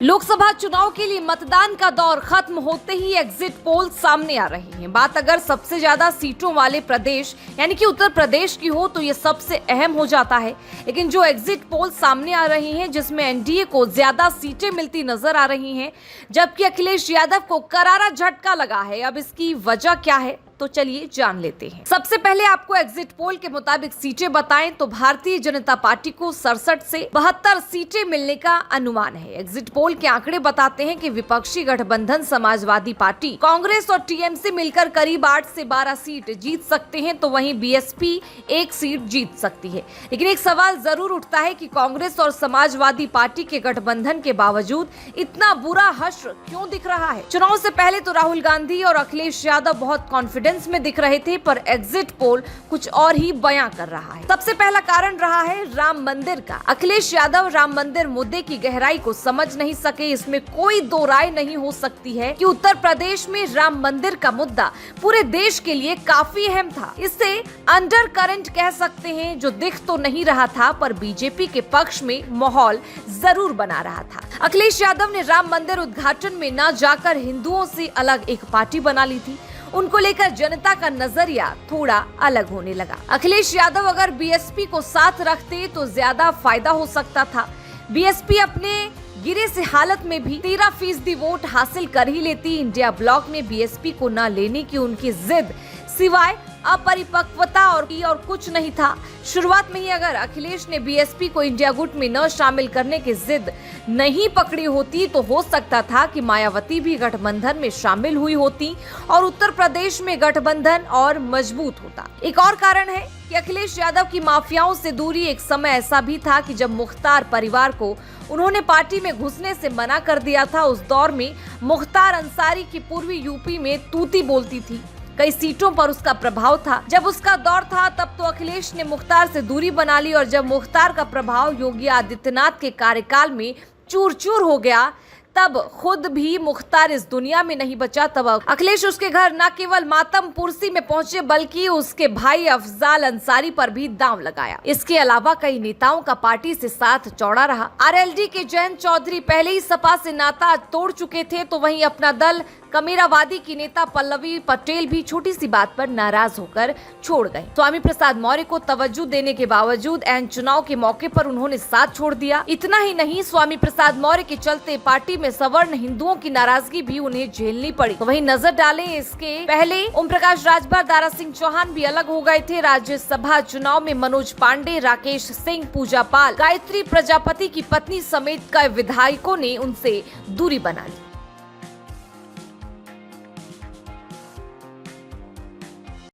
लोकसभा चुनाव के लिए मतदान का दौर खत्म होते ही एग्जिट पोल सामने आ रही हैं। बात अगर सबसे ज्यादा सीटों वाले प्रदेश यानी कि उत्तर प्रदेश की हो तो ये सबसे अहम हो जाता है। लेकिन जो एग्जिट पोल सामने आ रही हैं जिसमें एनडीए को ज्यादा सीटें मिलती नजर आ रही हैं, जबकि अखिलेश यादव को करारा झटका लगा है। अब इसकी वजह क्या है तो चलिए जान लेते हैं। सबसे पहले आपको एग्जिट पोल के मुताबिक सीटें बताएं तो भारतीय जनता पार्टी को 67 से 72 सीटें मिलने का अनुमान है। एग्जिट पोल के आंकड़े बताते हैं कि विपक्षी गठबंधन समाजवादी पार्टी, कांग्रेस और टीएमसी मिलकर करीब 8 से 12 सीट जीत सकते हैं, तो वहीं बीएसपी 1 सीट जीत सकती है। लेकिन एक सवाल जरूर उठता है कि कांग्रेस और समाजवादी पार्टी के गठबंधन के बावजूद इतना बुरा हश्र क्यों दिख रहा है। चुनाव से पहले तो राहुल गांधी और अखिलेश यादव बहुत कॉन्फिडेंस में दिख रहे थे, पर एग्जिट पोल कुछ और ही बयां कर रहा है। सबसे पहला कारण रहा है राम मंदिर का। अखिलेश यादव राम मंदिर मुद्दे की गहराई को समझ नहीं सके। इसमें कोई दो राय नहीं हो सकती है कि उत्तर प्रदेश में राम मंदिर का मुद्दा पूरे देश के लिए काफी अहम था। इसे अंडर करंट कह सकते हैं, जो दिख तो नहीं रहा था पर बीजेपी के पक्ष में माहौल जरूर बना रहा था। अखिलेश यादव ने राम मंदिर उद्घाटन में न जाकर हिंदुओं से अलग एक पार्टी बना ली थी। उनको लेकर जनता का नजरिया थोड़ा अलग होने लगा। अखिलेश यादव अगर बीएसपी को साथ रखते तो ज्यादा फायदा हो सकता था। बीएसपी अपने गिरे से हालत में भी 13% वोट हासिल कर ही लेती। इंडिया ब्लॉक में बीएसपी को न लेने की उनकी जिद सिवाय अपरिपक्वता और कुछ नहीं था। शुरुआत में ही अगर अखिलेश ने बीएसपी को इंडिया गुट में न शामिल करने की जिद नहीं पकड़ी होती तो हो सकता था कि मायावती भी गठबंधन में शामिल हुई होती और उत्तर प्रदेश में गठबंधन और मजबूत होता। एक और कारण है कि अखिलेश यादव की माफियाओं से दूरी। एक समय ऐसा भी था कि जब मुख्तार परिवार को उन्होंने पार्टी में घुसने से मना कर दिया था। उस दौर में मुख्तार अंसारी की पूर्वी यूपी में तूती बोलती थी। कई सीटों पर उसका प्रभाव था। जब उसका दौर था तब तो अखिलेश ने मुख्तार से दूरी बना ली, और जब मुख्तार का प्रभाव योगी आदित्यनाथ के कार्यकाल में चूर चूर हो गया तब खुद भी मुख्तार इस दुनिया में नहीं बचा। तब अखिलेश उसके घर न केवल मातम पुरसी में पहुंचे बल्कि उसके भाई अफजाल अंसारी पर भी दांव लगाया। इसके अलावा कई नेताओं का पार्टी से साथ चौड़ा रहा। आरएलडी के जयंत चौधरी पहले ही सपा से नाता तोड़ चुके थे, तो वहीं अपना दल कमेरावादी की नेता पल्लवी पटेल भी छोटी सी बात पर नाराज होकर छोड़ गए। स्वामी प्रसाद मौर्य को तवज्जो देने के बावजूद एन चुनाव के मौके पर उन्होंने साथ छोड़ दिया। इतना ही नहीं, स्वामी प्रसाद मौर्य के चलते पार्टी में सवर्ण हिंदुओं की नाराजगी भी उन्हें झेलनी पड़ी। तो वहीं नजर डालें, इसके पहले ओम प्रकाश राजभर, दारा सिंह चौहान भी अलग हो गए थे। राज्यसभा चुनाव में मनोज पांडे, राकेश सिंह, पूजा पाल, गायत्री प्रजापति की पत्नी समेत कई विधायकों ने उनसे दूरी बना ली।